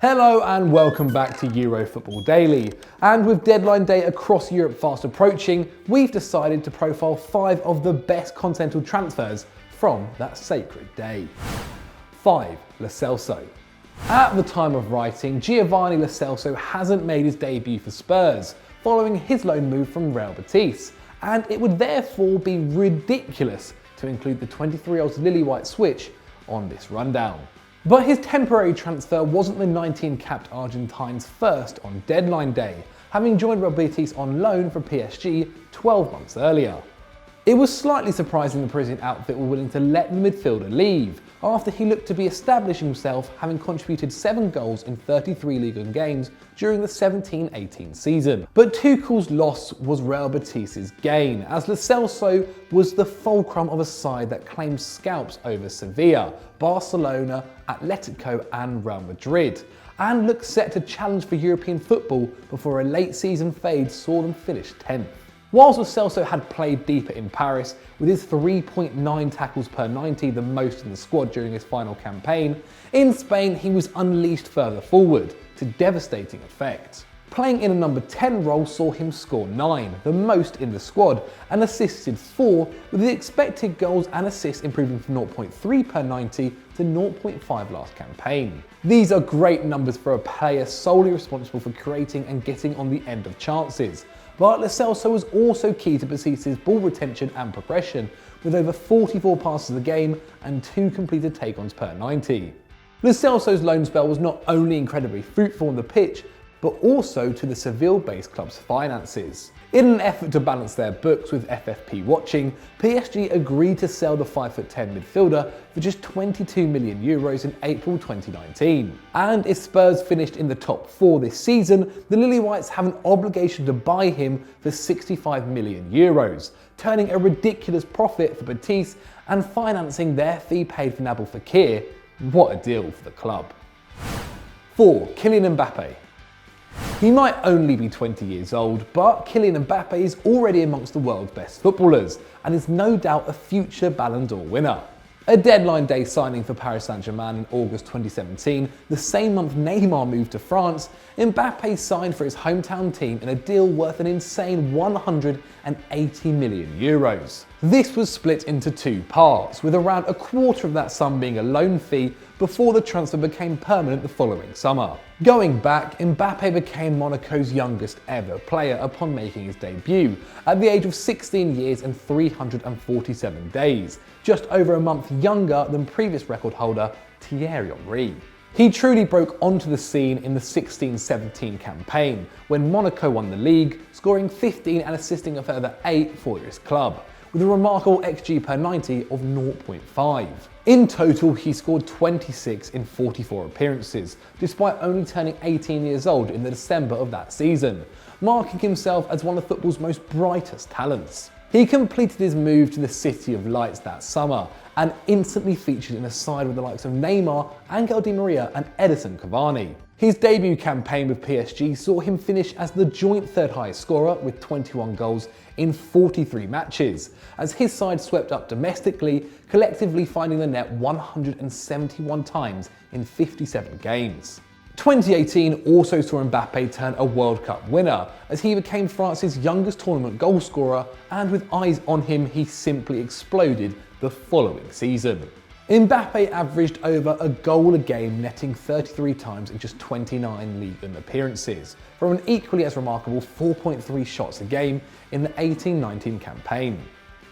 Hello and welcome back to Euro Football Daily. And with deadline day across Europe fast approaching, we've decided to profile 5 of the best continental transfers from that sacred day. 5. Lo Celso. At the time of writing, Giovanni Lo Celso hasn't made his debut for Spurs, following his loan move from Real Betis, and it would therefore be ridiculous to include the 23-year-old's lily-white switch on this rundown. But his temporary transfer wasn't the 19-capped Argentine's first on deadline day, having joined Real Betis on loan for PSG 12 months earlier. It was slightly surprising the Parisian outfit were willing to let the midfielder leave, after he looked to be establishing himself, having contributed 7 goals in 33 Ligue 1 games during the 17-18 season. But Tuchel's loss was Real Betis' gain, as Lo Celso was the fulcrum of a side that claimed scalps over Sevilla, Barcelona, Atletico and Real Madrid, and looked set to challenge for European football before a late season fade saw them finish 10th. Whilst Lo Celso had played deeper in Paris, with his 3.9 tackles per 90, the most in the squad during his final campaign, in Spain he was unleashed further forward, to devastating effect. Playing in a number 10 role saw him score 9, the most in the squad, and assisted 4, with his expected goals and assists improving from 0.3 per 90 to 0.5 last campaign. These are great numbers for a player solely responsible for creating and getting on the end of chances. But Lo Celso was also key to Betis' ball retention and progression, with over 44 passes a game and 2 completed take-ons per 90. Lo Celso's loan spell was not only incredibly fruitful on the pitch, but also to the Seville-based club's finances. In an effort to balance their books with FFP watching, PSG agreed to sell the 5'10" midfielder for just €22 million in April 2019. And if Spurs finished in the top 4 this season, the Lily Whites have an obligation to buy him for €65 million, turning a ridiculous profit for Betis and financing their fee paid for Nabil Fekir. What a deal for the club. 4. Kylian Mbappe. He might only be 20 years old, but Kylian Mbappe is already amongst the world's best footballers and is no doubt a future Ballon d'Or winner. A deadline day signing for Paris Saint-Germain in August 2017, the same month Neymar moved to France, Mbappe signed for his hometown team in a deal worth an insane €180 million. This was split into 2 parts, with around a quarter of that sum being a loan fee before the transfer became permanent the following summer. Going back, Mbappe became Monaco's youngest ever player upon making his debut, at the age of 16 years and 347 days, just over a month younger than previous record holder Thierry Henry. He truly broke onto the scene in the 16-17 campaign, when Monaco won the league, scoring 15 and assisting a further 8 for his club, with a remarkable XG per 90 of 0.5. In total, he scored 26 in 44 appearances, despite only turning 18 years old in the December of that season, marking himself as one of football's most brightest talents. He completed his move to the City of Lights that summer and instantly featured in a side with the likes of Neymar, Angel Di Maria and Edison Cavani. His debut campaign with PSG saw him finish as the joint 3rd highest scorer with 21 goals in 43 matches, as his side swept up domestically, collectively finding the net 171 times in 57 games. 2018 also saw Mbappe turn a World Cup winner, as he became France's youngest tournament goalscorer, and with eyes on him he simply exploded the following season. Mbappe averaged over a goal a game, netting 33 times in just 29 Ligue 1 appearances, from an equally as remarkable 4.3 shots a game in the 18-19 campaign.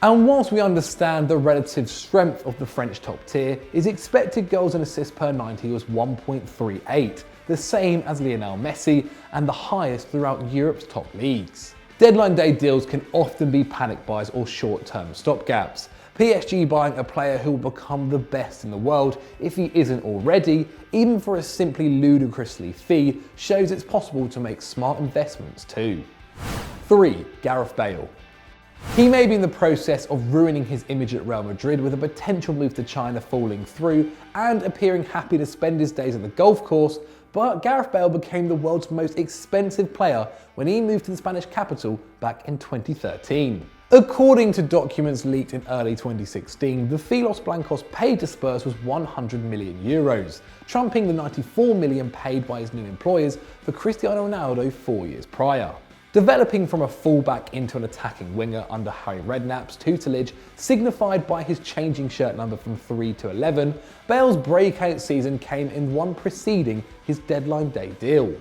And whilst we understand the relative strength of the French top tier, his expected goals and assists per 90 was 1.38, the same as Lionel Messi and the highest throughout Europe's top leagues. Deadline day deals can often be panic buys or short-term stopgaps. PSG buying a player who will become the best in the world if he isn't already, even for a simply ludicrously fee, shows it's possible to make smart investments too. 3. Gareth Bale. He may be in the process of ruining his image at Real Madrid, with a potential move to China falling through and appearing happy to spend his days at the golf course, but Gareth Bale became the world's most expensive player when he moved to the Spanish capital back in 2013. According to documents leaked in early 2016, the fee Los Blancos paid to Spurs was €100 million, trumping the $94 million paid by his new employers for Cristiano Ronaldo 4 years prior. Developing from a fullback into an attacking winger under Harry Redknapp's tutelage, signified by his changing shirt number from 3 to 11, Bale's breakout season came in one preceding his deadline day deal.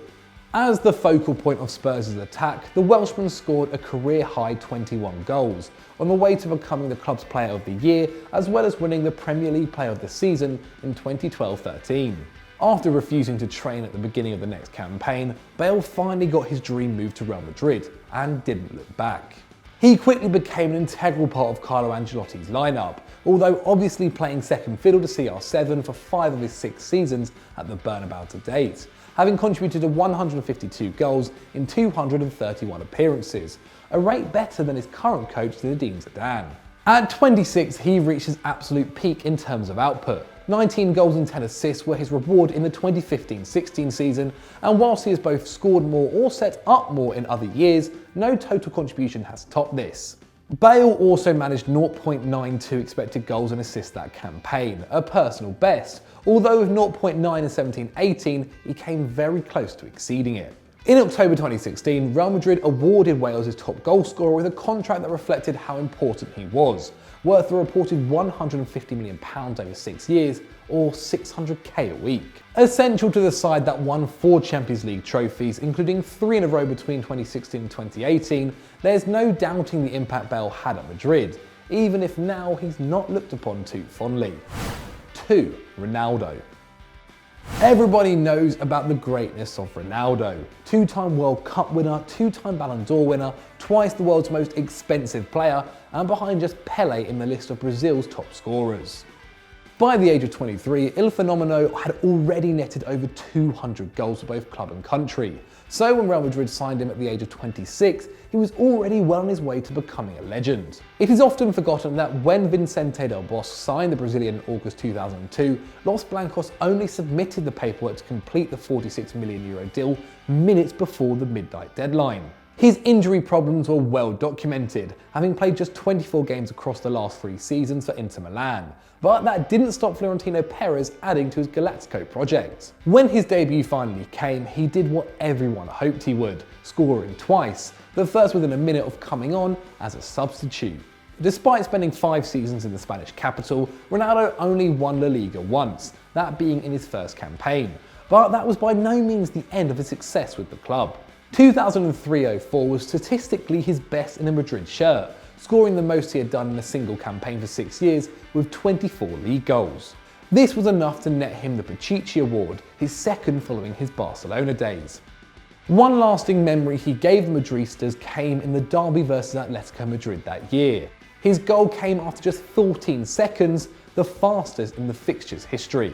As the focal point of Spurs' attack, the Welshman scored a career-high 21 goals, on the way to becoming the club's Player of the Year, as well as winning the Premier League Player of the Season in 2012-13. After refusing to train at the beginning of the next campaign, Bale finally got his dream move to Real Madrid, and didn't look back. He quickly became an integral part of Carlo Ancelotti's lineup, although obviously playing second fiddle to CR7 for 5 of his 6 seasons at the Bernabeu to date, having contributed to 152 goals in 231 appearances, a rate better than his current coach Zinedine Zidane. At 26, he reached his absolute peak in terms of output. 19 goals and 10 assists were his reward in the 2015-16 season, and whilst he has both scored more or set up more in other years, no total contribution has topped this. Bale also managed 0.92 expected goals and assists that campaign, a personal best, although with 0.9 in 17-18, he came very close to exceeding it. In October 2016, Real Madrid awarded Wales his top goalscorer with a contract that reflected how important he was, worth a reported £150 million over 6 years, or $600k a week. Essential to the side that won 4 Champions League trophies, including 3 in a row between 2016 and 2018, there's no doubting the impact Bale had at Madrid, even if now he's not looked upon too fondly. 2. Ronaldo. Everybody knows about the greatness of Ronaldo. 2-time World Cup winner, 2-time Ballon d'Or winner, twice the world's most expensive player, and behind just Pele in the list of Brazil's top scorers. By the age of 23, Il Fenomeno had already netted over 200 goals for both club and country. So when Real Madrid signed him at the age of 26, he was already well on his way to becoming a legend. It is often forgotten that when Vicente del Bosque signed the Brazilian in August 2002, Los Blancos only submitted the paperwork to complete the €46 million deal minutes before the midnight deadline. His injury problems were well documented, having played just 24 games across the last 3 seasons for Inter Milan. But that didn't stop Florentino Perez adding to his Galactico project. When his debut finally came, he did what everyone hoped he would, scoring twice, the first within a minute of coming on as a substitute. Despite spending 5 seasons in the Spanish capital, Ronaldo only won La Liga once, that being in his first campaign. But that was by no means the end of his success with the club. 2003-04 was statistically his best in a Madrid shirt, scoring the most he had done in a single campaign for 6 years with 24 league goals. This was enough to net him the Pichichi Award, his second following his Barcelona days. One lasting memory he gave the Madristas came in the derby versus Atletico Madrid that year. His goal came after just 14 seconds, the fastest in the fixture's history.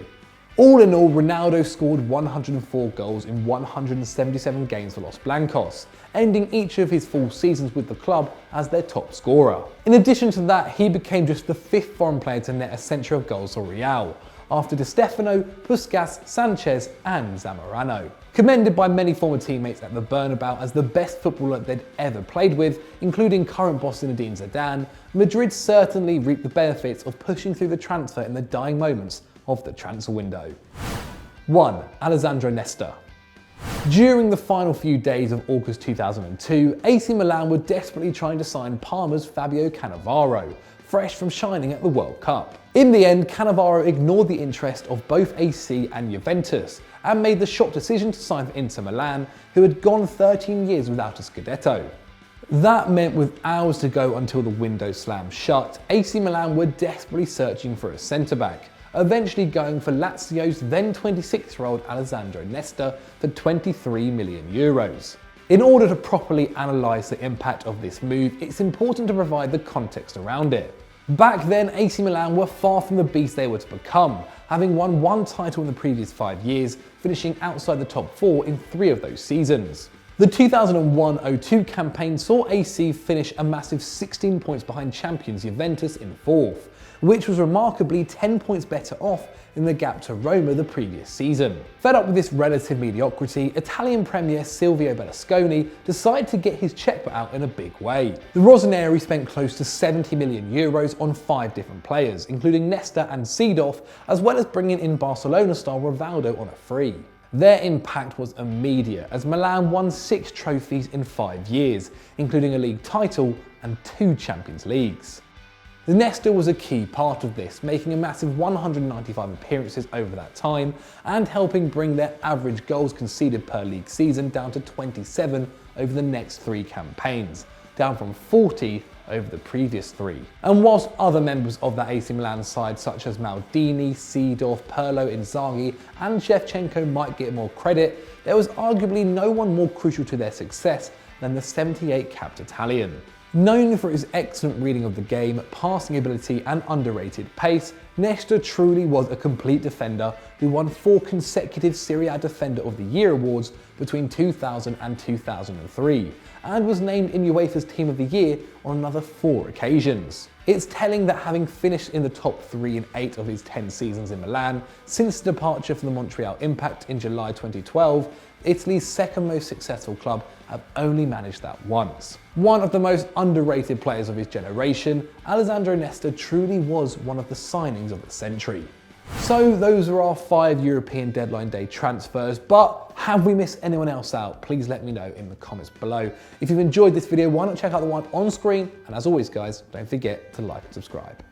All in all, Ronaldo scored 104 goals in 177 games for Los Blancos, ending each of his full seasons with the club as their top scorer. In addition to that, he became just the 5th foreign player to net a century of goals for Real, after Di Stefano, Puskas, Sanchez and Zamorano. Commended by many former teammates at the Bernabeu as the best footballer they'd ever played with, including current boss Zinedine Zidane, Madrid certainly reaped the benefits of pushing through the transfer in the dying moments of the transfer window. 1. Alessandro Nesta. During the final few days of August 2002, AC Milan were desperately trying to sign Parma's Fabio Cannavaro, fresh from shining at the World Cup. In the end, Cannavaro ignored the interest of both AC and Juventus, and made the shock decision to sign for Inter Milan, who had gone 13 years without a Scudetto. That meant with hours to go until the window slammed shut, AC Milan were desperately searching for a centre-back, eventually going for Lazio's then 26-year-old Alessandro Nesta for €23 million. In order to properly analyse the impact of this move, it's important to provide the context around it. Back then, AC Milan were far from the beast they were to become, having won 1 title in the previous 5 years, finishing outside the top 4 in 3 of those seasons. The 2001-02 campaign saw AC finish a massive 16 points behind champions Juventus in 4th, which was remarkably 10 points better off than the gap to Roma the previous season. Fed up with this relative mediocrity, Italian Premier Silvio Berlusconi decided to get his checkbook out in a big way. The Rossoneri spent close to €70 million on 5 different players, including Nesta and Seedorf, as well as bringing in Barcelona-style Ronaldo on a free. Their impact was immediate, as Milan won 6 trophies in 5 years, including a league title and 2 Champions Leagues. Nesta was a key part of this, making a massive 195 appearances over that time and helping bring their average goals conceded per league season down to 27 over the next 3 campaigns, down from 40 over the previous 3. And whilst other members of the AC Milan side such as Maldini, Seedorf, Pirlo, Inzaghi and Shevchenko might get more credit, there was arguably no one more crucial to their success than the 78-capped Italian. Known for his excellent reading of the game, passing ability and underrated pace, Nesta truly was a complete defender who won 4 consecutive Serie A Defender of the Year awards between 2000 and 2003, and was named in UEFA's Team of the Year on another 4 occasions. It's telling that having finished in the top 3 in 8 of his 10 seasons in Milan, since the departure from the Montreal Impact in July 2012, Italy's second most successful club have only managed that once. One of the most underrated players of his generation, Alessandro Nesta truly was one of the signings of the century. So those are our 5 European deadline day transfers, but have we missed anyone else out? Please let me know in the comments below. If you've enjoyed this video, why not check out the one on screen? And as always guys, don't forget to like and subscribe.